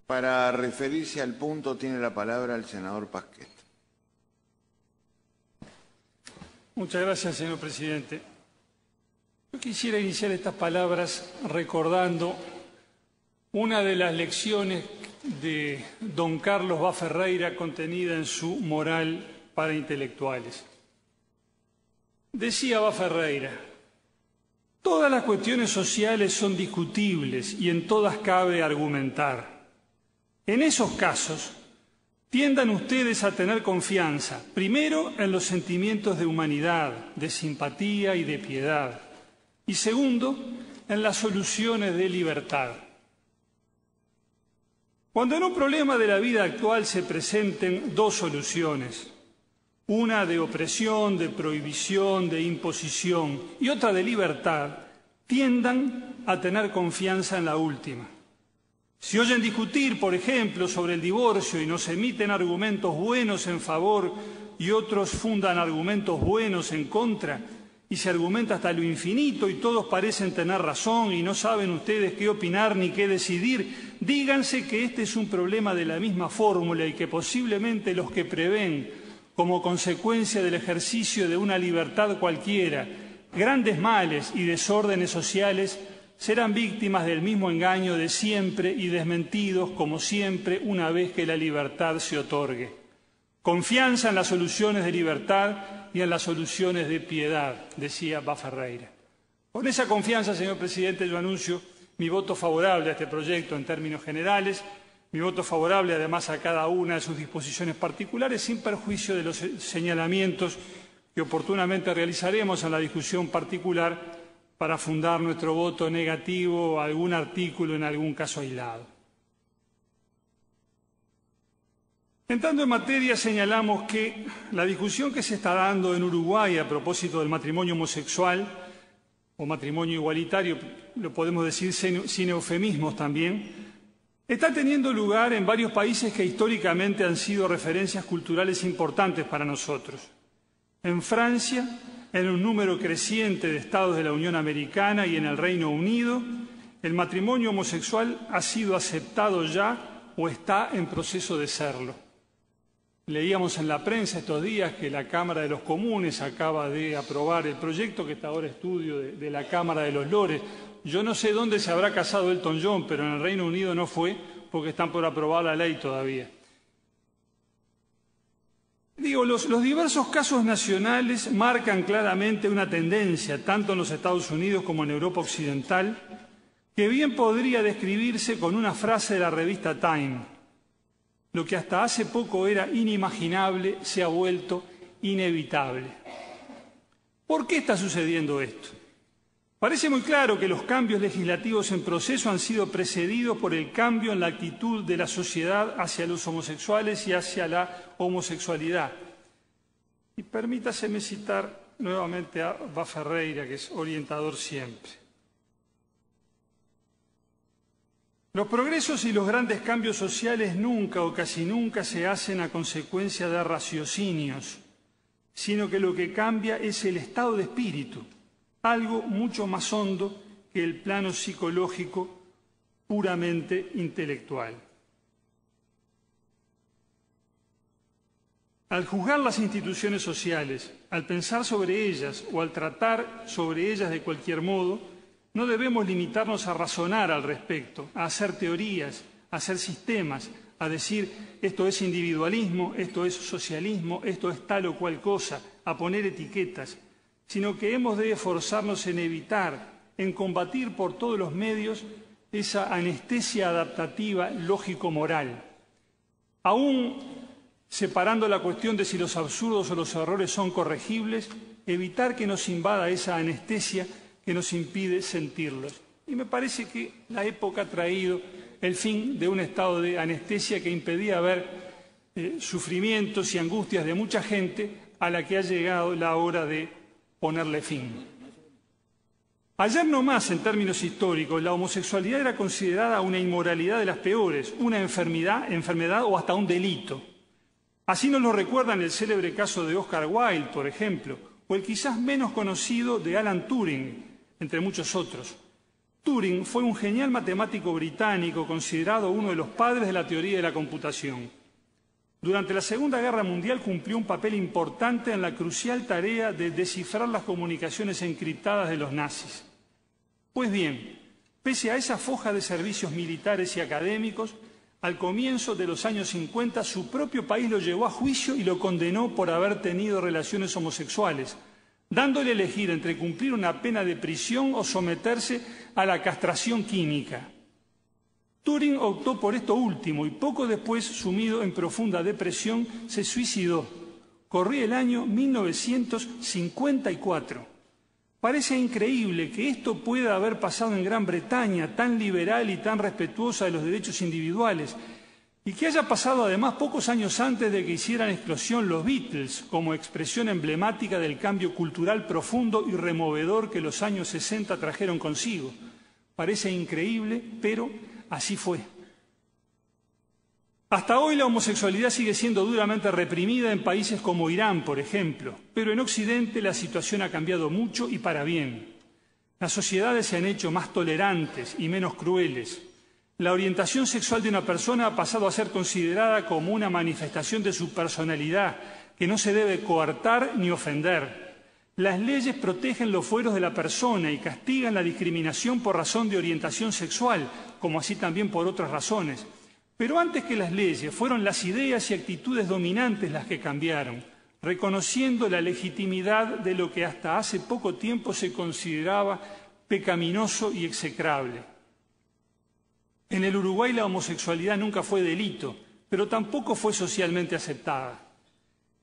Para referirse al punto tiene la palabra el senador Pasquet. Muchas gracias, señor presidente. Yo quisiera iniciar estas palabras recordando una de las lecciones de don Carlos Vaz Ferreira contenida en su Moral para Intelectuales. Decía Vaz Ferreira: todas las cuestiones sociales son discutibles y en todas cabe argumentar. En esos casos, tiendan ustedes a tener confianza, primero en los sentimientos de humanidad, de simpatía y de piedad, y segundo, en las soluciones de libertad. Cuando en un problema de la vida actual se presenten dos soluciones, una de opresión, de prohibición, de imposición y otra de libertad, tiendan a tener confianza en la última. Si oyen discutir, por ejemplo, sobre el divorcio y nos emiten argumentos buenos en favor y otros fundan argumentos buenos en contra, y se argumenta hasta lo infinito y todos parecen tener razón y no saben ustedes qué opinar ni qué decidir, díganse que este es un problema de la misma fórmula y que posiblemente los que prevén, como consecuencia del ejercicio de una libertad cualquiera, grandes males y desórdenes sociales, serán víctimas del mismo engaño de siempre y desmentidos como siempre una vez que la libertad se otorgue. Confianza en las soluciones de libertad y en las soluciones de piedad, decía Vaz Ferreira. Con esa confianza, señor presidente, yo anuncio mi voto favorable a este proyecto en términos generales, mi voto favorable además a cada una de sus disposiciones particulares, sin perjuicio de los señalamientos que oportunamente realizaremos en la discusión particular para fundar nuestro voto negativo a algún artículo en algún caso aislado. Entrando en materia, señalamos que la discusión que se está dando en Uruguay a propósito del matrimonio homosexual o matrimonio igualitario, lo podemos decir sin eufemismos también, está teniendo lugar en varios países que históricamente han sido referencias culturales importantes para nosotros. En Francia, en un número creciente de estados de la Unión Americana y en el Reino Unido, el matrimonio homosexual ha sido aceptado ya o está en proceso de serlo. Leíamos en la prensa estos días que la Cámara de los Comunes acaba de aprobar el proyecto que está ahora estudio de la Cámara de los Lores. Yo no sé dónde se habrá casado Elton John, pero en el Reino Unido no fue porque están por aprobar la ley todavía. Digo, los diversos casos nacionales marcan claramente una tendencia, tanto en los Estados Unidos como en Europa Occidental, que bien podría describirse con una frase de la revista Time: lo que hasta hace poco era inimaginable se ha vuelto inevitable. ¿Por qué está sucediendo esto? Parece muy claro que los cambios legislativos en proceso han sido precedidos por el cambio en la actitud de la sociedad hacia los homosexuales y hacia la homosexualidad. Y permítaseme citar nuevamente a Vaz Ferreira, que es orientador siempre. Los progresos y los grandes cambios sociales nunca o casi nunca se hacen a consecuencia de raciocinios, sino que lo que cambia es el estado de espíritu, algo mucho más hondo que el plano psicológico puramente intelectual. Al juzgar las instituciones sociales, al pensar sobre ellas o al tratar sobre ellas de cualquier modo, no debemos limitarnos a razonar al respecto, a hacer teorías, a hacer sistemas, a decir esto es individualismo, esto es socialismo, esto es tal o cual cosa, a poner etiquetas, sino que hemos de esforzarnos en evitar, en combatir por todos los medios esa anestesia adaptativa lógico-moral. Aún separando la cuestión de si los absurdos o los errores son corregibles, evitar que nos invada esa anestesia que nos impide sentirlos. Y me parece que la época ha traído el fin de un estado de anestesia que impedía ver sufrimientos y angustias de mucha gente a la que ha llegado la hora de ponerle fin. Ayer nomás, en términos históricos, la homosexualidad era considerada una inmoralidad de las peores, una enfermedad o hasta un delito. Así nos lo recuerdan el célebre caso de Oscar Wilde, por ejemplo, o el quizás menos conocido de Alan Turing, entre muchos otros. Turing fue un genial matemático británico considerado uno de los padres de la teoría de la computación. Durante la Segunda Guerra Mundial cumplió un papel importante en la crucial tarea de descifrar las comunicaciones encriptadas de los nazis. Pues bien, pese a esa foja de servicios militares y académicos, al comienzo de los años 50 su propio país lo llevó a juicio y lo condenó por haber tenido relaciones homosexuales, dándole a elegir entre cumplir una pena de prisión o someterse a la castración química. Turing optó por esto último y poco después, sumido en profunda depresión, se suicidó. Corría el año 1954. Parece increíble que esto pueda haber pasado en Gran Bretaña, tan liberal y tan respetuosa de los derechos individuales, y que haya pasado además pocos años antes de que hicieran explosión los Beatles, como expresión emblemática del cambio cultural profundo y removedor que los años 60 trajeron consigo. Parece increíble, pero así fue. Hasta hoy la homosexualidad sigue siendo duramente reprimida en países como Irán, por ejemplo, pero en Occidente la situación ha cambiado mucho y para bien. Las sociedades se han hecho más tolerantes y menos crueles. La orientación sexual de una persona ha pasado a ser considerada como una manifestación de su personalidad, que no se debe coartar ni ofender. Las leyes protegen los fueros de la persona y castigan la discriminación por razón de orientación sexual, como así también por otras razones. Pero antes que las leyes, fueron las ideas y actitudes dominantes las que cambiaron, reconociendo la legitimidad de lo que hasta hace poco tiempo se consideraba pecaminoso y execrable. En el Uruguay la homosexualidad nunca fue delito, pero tampoco fue socialmente aceptada.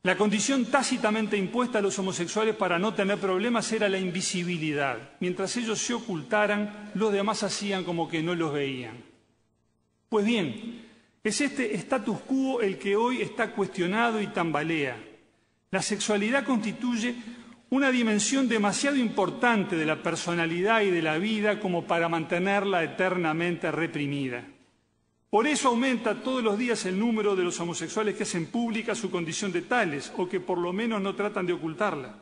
La condición tácitamente impuesta a los homosexuales para no tener problemas era la invisibilidad. Mientras ellos se ocultaran, los demás hacían como que no los veían. Pues bien, es este status quo el que hoy está cuestionado y tambalea. La sexualidad constituye una dimensión demasiado importante de la personalidad y de la vida como para mantenerla eternamente reprimida. Por eso aumenta todos los días el número de los homosexuales que hacen pública su condición de tales o que por lo menos no tratan de ocultarla.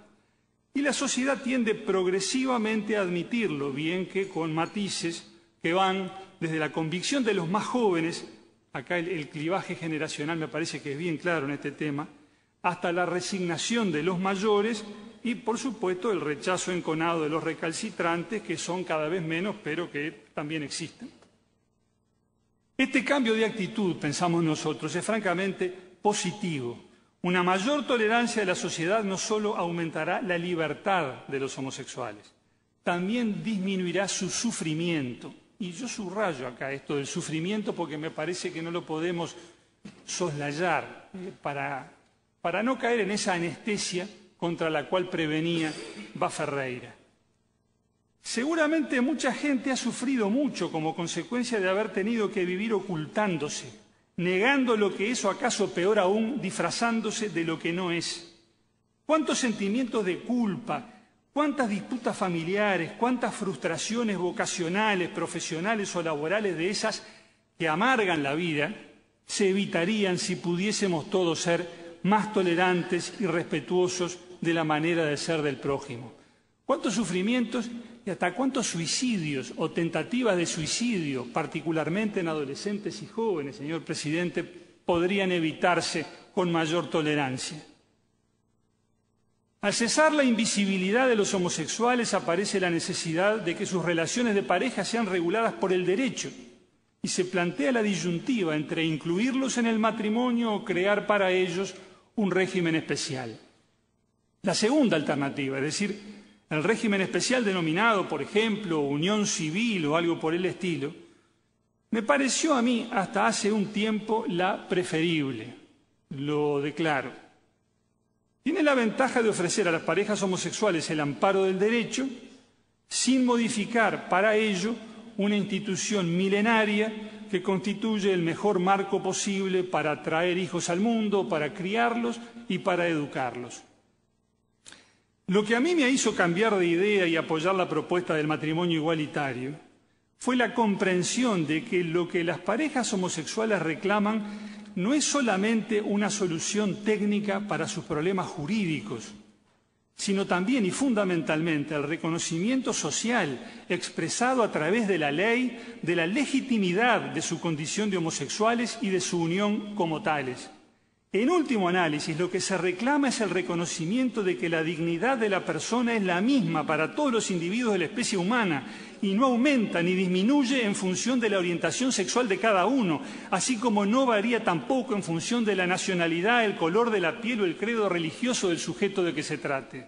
Y la sociedad tiende progresivamente a admitirlo, bien que con matices que van desde la convicción de los más jóvenes, acá el clivaje generacional me parece que es bien claro en este tema, hasta la resignación de los mayores y, por supuesto, el rechazo enconado de los recalcitrantes, que son cada vez menos, pero que también existen. Este cambio de actitud, pensamos nosotros, es francamente positivo. Una mayor tolerancia de la sociedad no solo aumentará la libertad de los homosexuales, también disminuirá su sufrimiento. Y yo subrayo acá esto del sufrimiento porque me parece que no lo podemos soslayar para no caer en esa anestesia contra la cual prevenía Ferreira. Seguramente mucha gente ha sufrido mucho como consecuencia de haber tenido que vivir ocultándose, negando lo que es o acaso peor aún, disfrazándose de lo que no es. ¿Cuántos sentimientos de culpa, cuántas disputas familiares, cuántas frustraciones vocacionales, profesionales o laborales de esas que amargan la vida se evitarían si pudiésemos todos ser más tolerantes y respetuosos de la manera de ser del prójimo? ¿Cuántos sufrimientos y hasta cuántos suicidios o tentativas de suicidio, particularmente en adolescentes y jóvenes, señor presidente, podrían evitarse con mayor tolerancia? Al cesar la invisibilidad de los homosexuales aparece la necesidad de que sus relaciones de pareja sean reguladas por el derecho y se plantea la disyuntiva entre incluirlos en el matrimonio o crear para ellos un régimen especial. La segunda alternativa, es decir, el régimen especial denominado, por ejemplo, unión civil o algo por el estilo, me pareció a mí hasta hace un tiempo la preferible, lo declaro. Tiene la ventaja de ofrecer a las parejas homosexuales el amparo del derecho sin modificar para ello una institución milenaria que constituye el mejor marco posible para traer hijos al mundo, para criarlos y para educarlos. Lo que a mí me hizo cambiar de idea y apoyar la propuesta del matrimonio igualitario fue la comprensión de que lo que las parejas homosexuales reclaman no es solamente una solución técnica para sus problemas jurídicos, sino también y fundamentalmente el reconocimiento social expresado a través de la ley de la legitimidad de su condición de homosexuales y de su unión como tales. En último análisis, lo que se reclama es el reconocimiento de que la dignidad de la persona es la misma para todos los individuos de la especie humana y no aumenta ni disminuye en función de la orientación sexual de cada uno, así como no varía tampoco en función de la nacionalidad, el color de la piel o el credo religioso del sujeto de que se trate.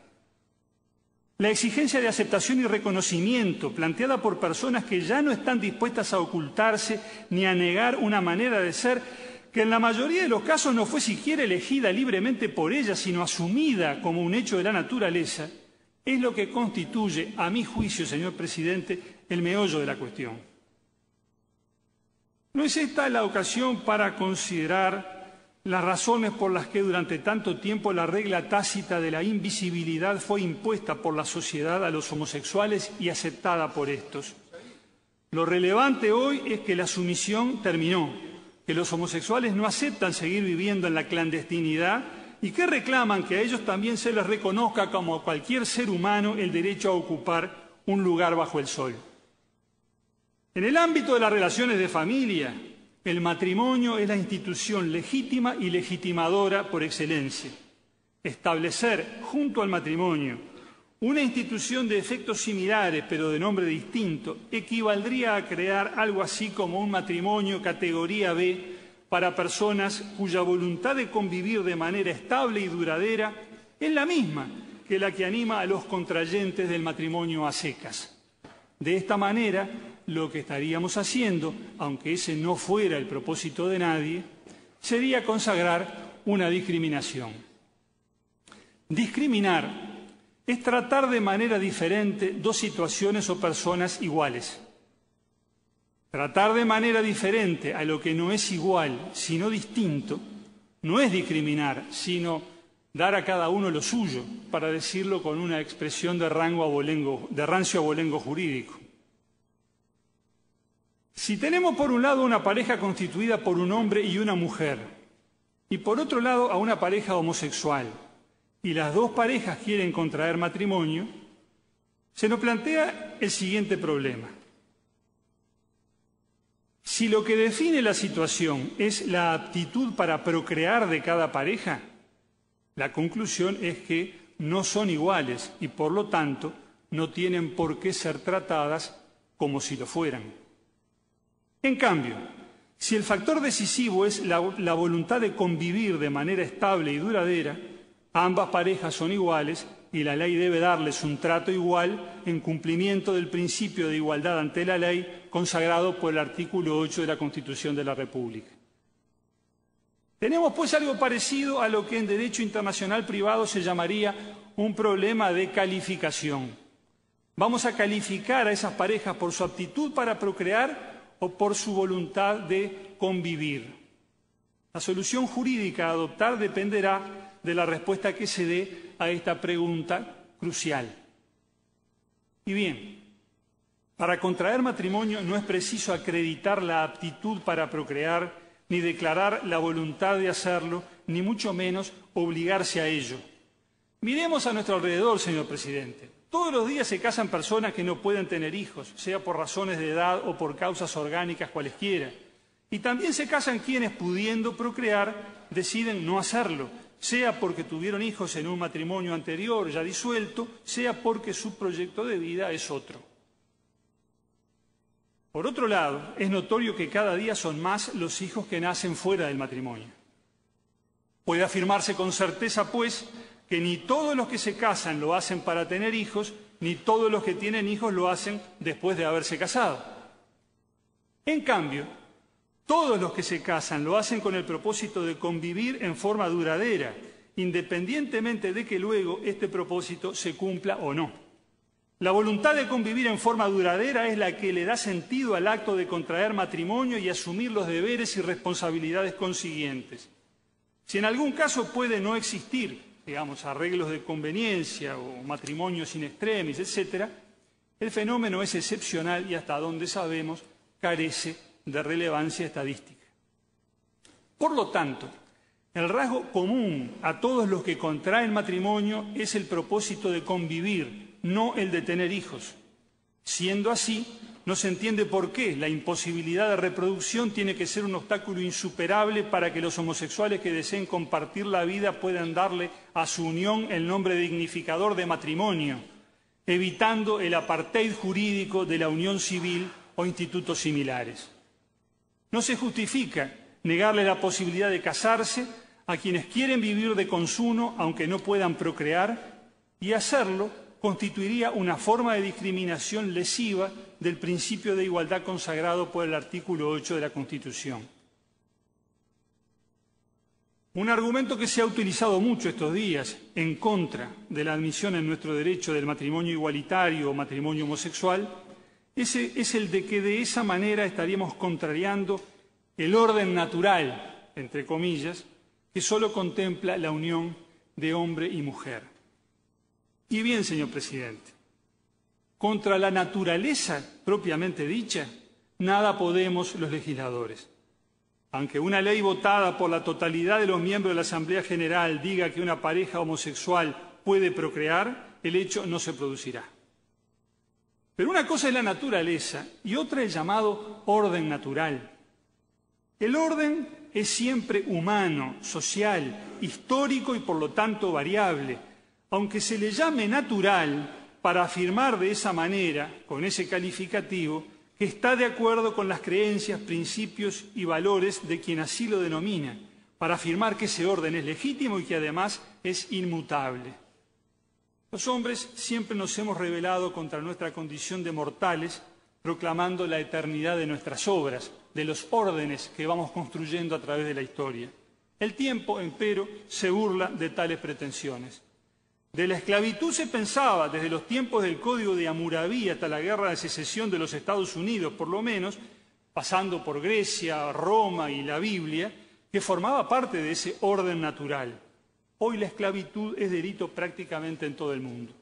La exigencia de aceptación y reconocimiento planteada por personas que ya no están dispuestas a ocultarse ni a negar una manera de ser que en la mayoría de los casos no fue siquiera elegida libremente por ellas, sino asumida como un hecho de la naturaleza, es lo que constituye, a mi juicio, señor presidente, el meollo de la cuestión. No es esta la ocasión para considerar las razones por las que durante tanto tiempo la regla tácita de la invisibilidad fue impuesta por la sociedad a los homosexuales y aceptada por estos. Lo relevante hoy es que la sumisión terminó, que los homosexuales no aceptan seguir viviendo en la clandestinidad y que reclaman que a ellos también se les reconozca como a cualquier ser humano el derecho a ocupar un lugar bajo el sol. En el ámbito de las relaciones de familia, el matrimonio es la institución legítima y legitimadora por excelencia. Establecer, junto al matrimonio, una institución de efectos similares, pero de nombre distinto, equivaldría a crear algo así como un matrimonio categoría B para personas cuya voluntad de convivir de manera estable y duradera es la misma que la que anima a los contrayentes del matrimonio a secas. De esta manera, lo que estaríamos haciendo, aunque ese no fuera el propósito de nadie, sería consagrar una discriminación. Discriminar es tratar de manera diferente dos situaciones o personas iguales. Tratar de manera diferente a lo que no es igual, sino distinto, no es discriminar, sino dar a cada uno lo suyo, para decirlo con una expresión de rancio abolengo jurídico. Si tenemos por un lado una pareja constituida por un hombre y una mujer, y por otro lado a una pareja homosexual, y las dos parejas quieren contraer matrimonio, se nos plantea el siguiente problema. Si lo que define la situación es la aptitud para procrear de cada pareja, la conclusión es que no son iguales y, por lo tanto, no tienen por qué ser tratadas como si lo fueran. En cambio, si el factor decisivo es la voluntad de convivir de manera estable y duradera, ambas parejas son iguales y la ley debe darles un trato igual en cumplimiento del principio de igualdad ante la ley consagrado por el artículo 8 de la Constitución de la República. Tenemos pues algo parecido a lo que en derecho internacional privado se llamaría un problema de calificación. Vamos a calificar a esas parejas por su aptitud para procrear o por su voluntad de convivir. La solución jurídica a adoptar dependerá de la respuesta que se dé a esta pregunta crucial. Y bien, para contraer matrimonio no es preciso acreditar la aptitud para procrear, ni declarar la voluntad de hacerlo, ni mucho menos obligarse a ello. Miremos a nuestro alrededor, señor presidente. Todos los días se casan personas que no pueden tener hijos, sea por razones de edad o por causas orgánicas cualesquiera. Y también se casan quienes, pudiendo procrear, deciden no hacerlo, sea porque tuvieron hijos en un matrimonio anterior ya disuelto, sea porque su proyecto de vida es otro. Por otro lado, es notorio que cada día son más los hijos que nacen fuera del matrimonio. Puede afirmarse con certeza, pues, que ni todos los que se casan lo hacen para tener hijos, ni todos los que tienen hijos lo hacen después de haberse casado. En cambio, todos los que se casan lo hacen con el propósito de convivir en forma duradera, independientemente de que luego este propósito se cumpla o no. La voluntad de convivir en forma duradera es la que le da sentido al acto de contraer matrimonio y asumir los deberes y responsabilidades consiguientes. Si en algún caso puede no existir, digamos, arreglos de conveniencia o matrimonios in extremis, etc., el fenómeno es excepcional y hasta donde sabemos carece de relevancia estadística. Por lo tanto, El rasgo común a todos los que contraen matrimonio es el propósito de convivir, no el de tener hijos. Siendo así, no se entiende por qué la imposibilidad de reproducción tiene que ser un obstáculo insuperable para que los homosexuales que deseen compartir la vida puedan darle a su unión el nombre dignificador de matrimonio, evitando el apartheid jurídico de la unión civil o institutos similares. No se justifica negarle la posibilidad de casarse a quienes quieren vivir de consumo aunque no puedan procrear, y hacerlo constituiría una forma de discriminación lesiva del principio de igualdad consagrado por el artículo 8 de la Constitución. Un argumento que se ha utilizado mucho estos días en contra de la admisión en nuestro derecho del matrimonio igualitario o matrimonio homosexual es el de que de esa manera estaríamos contrariando el orden natural, entre comillas, que solo contempla la unión de hombre y mujer. Y bien, señor presidente, contra la naturaleza propiamente dicha, nada podemos los legisladores. Aunque una ley votada por la totalidad de los miembros de la Asamblea General diga que una pareja homosexual puede procrear, el hecho no se producirá. Pero una cosa es la naturaleza y otra el llamado orden natural. El orden es siempre humano, social, histórico y por lo tanto variable, aunque se le llame natural para afirmar de esa manera, con ese calificativo, que está de acuerdo con las creencias, principios y valores de quien así lo denomina, para afirmar que ese orden es legítimo y que además es inmutable. Los hombres siempre nos hemos rebelado contra nuestra condición de mortales, proclamando la eternidad de nuestras obras, de los órdenes que vamos construyendo a través de la historia. El tiempo, empero, se burla de tales pretensiones. De la esclavitud se pensaba, desde los tiempos del Código de Hammurabi hasta la Guerra de Secesión de los Estados Unidos, por lo menos, pasando por Grecia, Roma y la Biblia, que formaba parte de ese orden natural. Hoy la esclavitud es delito prácticamente en todo el mundo.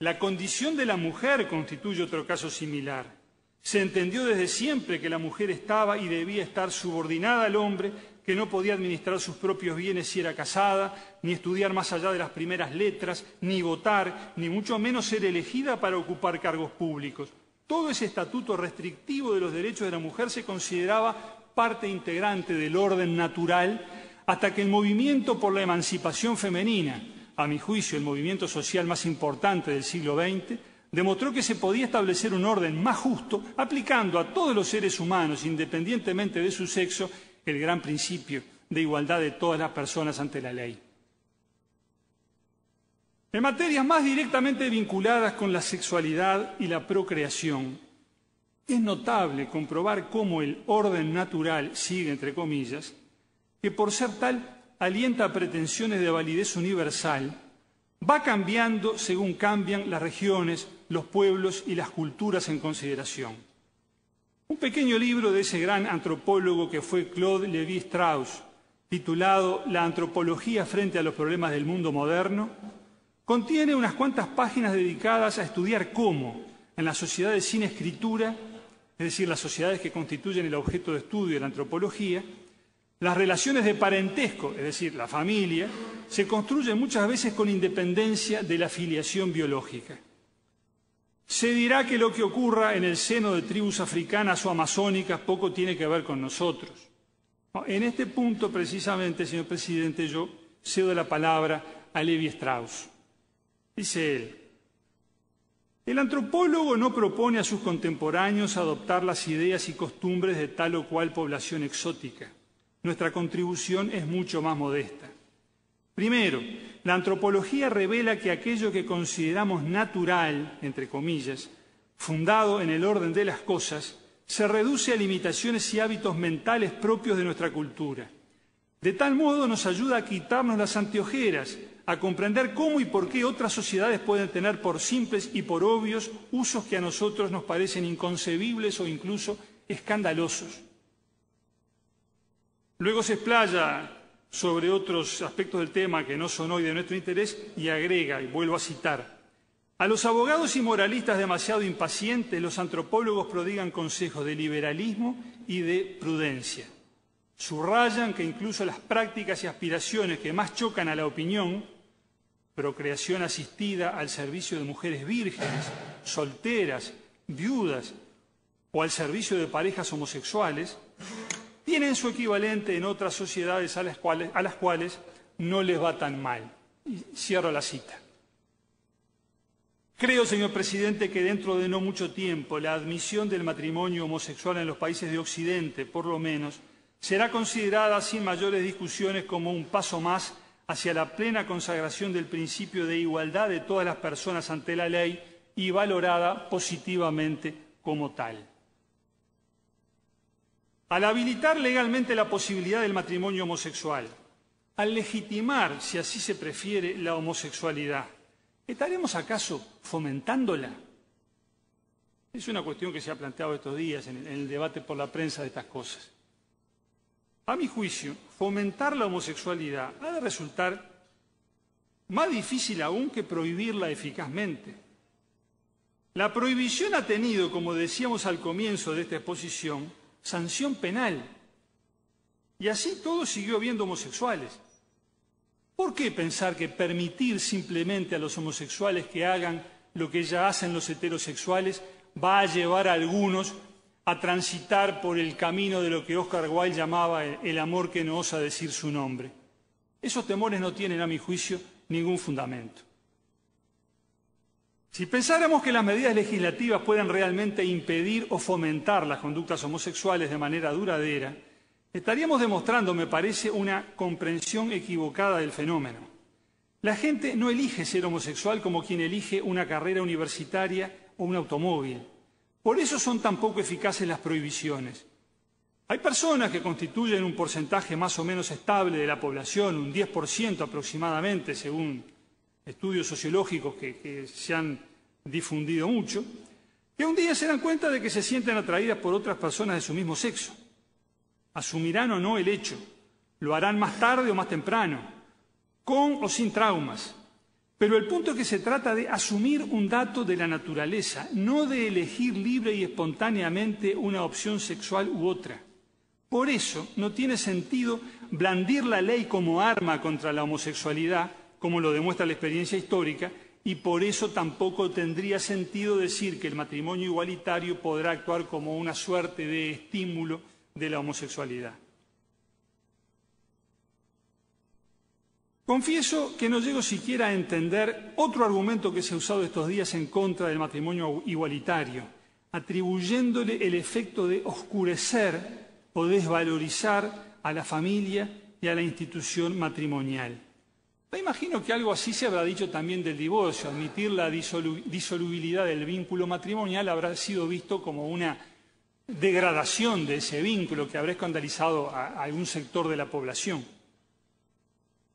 La condición de la mujer constituye otro caso similar. Se entendió desde siempre que la mujer estaba y debía estar subordinada al hombre, que no podía administrar sus propios bienes si era casada, ni estudiar más allá de las primeras letras, ni votar, ni mucho menos ser elegida para ocupar cargos públicos. Todo ese estatuto restrictivo de los derechos de la mujer se consideraba parte integrante del orden natural hasta que el movimiento por la emancipación femenina, a mi juicio el movimiento social más importante del siglo XX, demostró que se podía establecer un orden más justo aplicando a todos los seres humanos, independientemente de su sexo, el gran principio de igualdad de todas las personas ante la ley. En materias más directamente vinculadas con la sexualidad y la procreación, es notable comprobar cómo el orden natural sigue, entre comillas, que por ser tal alienta pretensiones de validez universal, va cambiando según cambian las regiones, los pueblos y las culturas en consideración. Un pequeño libro de ese gran antropólogo que fue Claude Lévi-Strauss, titulado La antropología frente a los problemas del mundo moderno, contiene unas cuantas páginas dedicadas a estudiar cómo, en las sociedades sin escritura, es decir, las sociedades que constituyen el objeto de estudio de la antropología, las relaciones de parentesco, es decir, la familia, se construyen muchas veces con independencia de la filiación biológica. Se dirá que lo que ocurra en el seno de tribus africanas o amazónicas poco tiene que ver con nosotros. En este punto, precisamente, señor presidente, yo cedo la palabra a Lévi-Strauss. Dice él, el antropólogo no propone a sus contemporáneos adoptar las ideas y costumbres de tal o cual población exótica. Nuestra contribución es mucho más modesta. Primero, la antropología revela que aquello que consideramos natural, entre comillas, fundado en el orden de las cosas, se reduce a limitaciones y hábitos mentales propios de nuestra cultura. De tal modo nos ayuda a quitarnos las anteojeras, a comprender cómo y por qué otras sociedades pueden tener por simples y por obvios usos que a nosotros nos parecen inconcebibles o incluso escandalosos. Luego se explaya sobre otros aspectos del tema que no son hoy de nuestro interés y agrega, y vuelvo a citar, a los abogados y moralistas demasiado impacientes, los antropólogos prodigan consejos de liberalismo y de prudencia. Subrayan que incluso las prácticas y aspiraciones que más chocan a la opinión, procreación asistida al servicio de mujeres vírgenes, solteras, viudas o al servicio de parejas homosexuales, tienen su equivalente en otras sociedades a las cuales no les va tan mal. Y cierro la cita. Creo, señor presidente, que dentro de no mucho tiempo la admisión del matrimonio homosexual en los países de Occidente, por lo menos, será considerada sin mayores discusiones como un paso más hacia la plena consagración del principio de igualdad de todas las personas ante la ley y valorada positivamente como tal. Al habilitar legalmente la posibilidad del matrimonio homosexual, al legitimar, si así se prefiere, la homosexualidad, ¿estaremos acaso fomentándola? Es una cuestión que se ha planteado estos días en el debate por la prensa de estas cosas. A mi juicio, fomentar la homosexualidad ha de resultar más difícil aún que prohibirla eficazmente. La prohibición ha tenido, como decíamos al comienzo de esta exposición, sanción penal. Y así todo siguió habiendo homosexuales. ¿Por qué pensar que permitir simplemente a los homosexuales que hagan lo que ya hacen los heterosexuales va a llevar a algunos a transitar por el camino de lo que Oscar Wilde llamaba el amor que no osa decir su nombre? Esos temores no tienen, a mi juicio, ningún fundamento. Si pensáramos que las medidas legislativas pueden realmente impedir o fomentar las conductas homosexuales de manera duradera, estaríamos demostrando, me parece, una comprensión equivocada del fenómeno. La gente no elige ser homosexual como quien elige una carrera universitaria o un automóvil. Por eso son tan poco eficaces las prohibiciones. Hay personas que constituyen un porcentaje más o menos estable de la población, un 10% aproximadamente, según estudios sociológicos que se han difundido mucho, que un día se dan cuenta de que se sienten atraídas por otras personas de su mismo sexo. Asumirán o no el hecho, lo harán más tarde o más temprano, con o sin traumas. Pero el punto es que se trata de asumir un dato de la naturaleza, no de elegir libre y espontáneamente una opción sexual u otra. Por eso no tiene sentido blandir la ley como arma contra la homosexualidad, como lo demuestra la experiencia histórica, y por eso tampoco tendría sentido decir que el matrimonio igualitario podrá actuar como una suerte de estímulo de la homosexualidad. Confieso que no llego siquiera a entender otro argumento que se ha usado estos días en contra del matrimonio igualitario, atribuyéndole el efecto de oscurecer o desvalorizar a la familia y a la institución matrimonial. Me imagino que algo así se habrá dicho también del divorcio. Admitir la disolubilidad del vínculo matrimonial habrá sido visto como una degradación de ese vínculo que habrá escandalizado a algún sector de la población.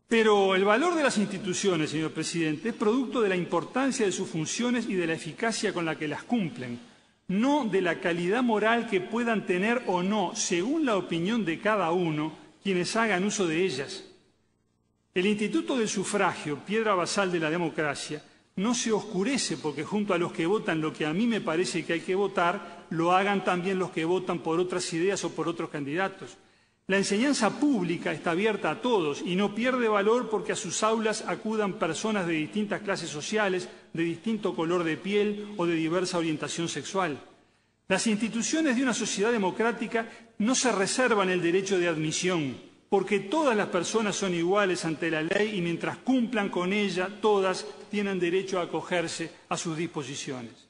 Pero el valor de las instituciones, señor presidente, es producto de la importancia de sus funciones y de la eficacia con la que las cumplen, no de la calidad moral que puedan tener o no, según la opinión de cada uno, quienes hagan uso de ellas. El instituto del sufragio, piedra basal de la democracia, no se oscurece porque junto a los que votan lo que a mí me parece que hay que votar, lo hagan también los que votan por otras ideas o por otros candidatos. La enseñanza pública está abierta a todos y no pierde valor porque a sus aulas acudan personas de distintas clases sociales, de distinto color de piel o de diversa orientación sexual. Las instituciones de una sociedad democrática no se reservan el derecho de admisión, porque todas las personas son iguales ante la ley y mientras cumplan con ella, todas tienen derecho a acogerse a sus disposiciones.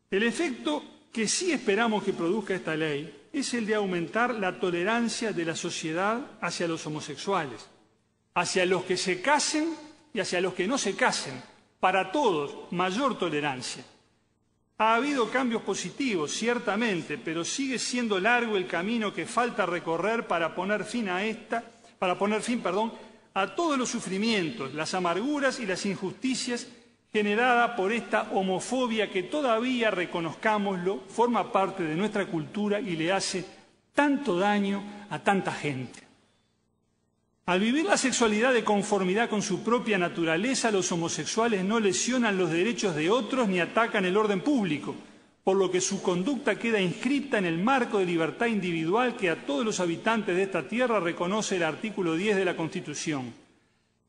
El efecto que sí esperamos que produzca esta ley es el de aumentar la tolerancia de la sociedad hacia los homosexuales, hacia los que se casen y hacia los que no se casen, para todos mayor tolerancia. Ha habido cambios positivos, ciertamente, pero sigue siendo largo el camino que falta recorrer para poner fin a todos los sufrimientos, las amarguras y las injusticias generada por esta homofobia que todavía, reconozcámoslo, forma parte de nuestra cultura y le hace tanto daño a tanta gente. Al vivir la sexualidad de conformidad con su propia naturaleza, los homosexuales no lesionan los derechos de otros ni atacan el orden público, por lo que su conducta queda inscripta en el marco de libertad individual que a todos los habitantes de esta tierra reconoce el artículo 10 de la Constitución.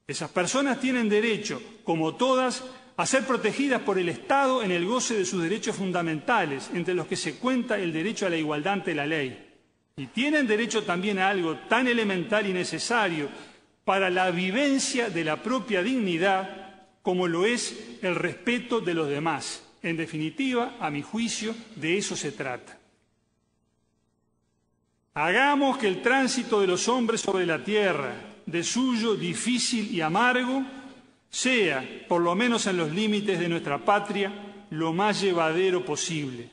Esas personas tienen derecho, como todas, a ser protegidas por el Estado en el goce de sus derechos fundamentales, entre los que se cuenta el derecho a la igualdad ante la ley. Y tienen derecho también a algo tan elemental y necesario para la vivencia de la propia dignidad, como lo es el respeto de los demás. En definitiva, a mi juicio, de eso se trata. Hagamos que el tránsito de los hombres sobre la tierra, de suyo difícil y amargo, sea, por lo menos en los límites de nuestra patria, lo más llevadero posible.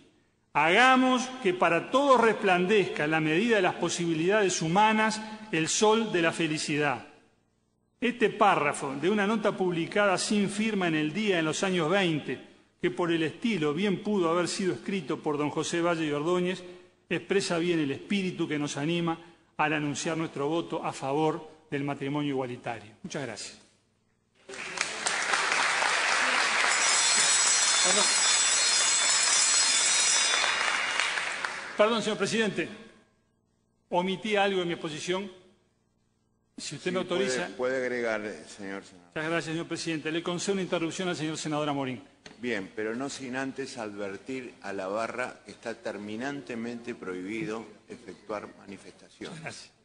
Hagamos que para todos resplandezca, en la medida de las posibilidades humanas, el sol de la felicidad. Este párrafo de una nota publicada sin firma en El Día en los años 20, que por el estilo bien pudo haber sido escrito por don José Valle y Ordóñez, expresa bien el espíritu que nos anima al anunciar nuestro voto a favor del matrimonio igualitario. Muchas gracias. Perdón, señor presidente, omití algo en mi exposición. Si usted me autoriza... Puede agregar, señor senador. Muchas gracias, señor presidente. Le concedo una interrupción al señor senador Amorín. Bien, pero no sin antes advertir a la barra que está terminantemente prohibido efectuar manifestaciones. Gracias.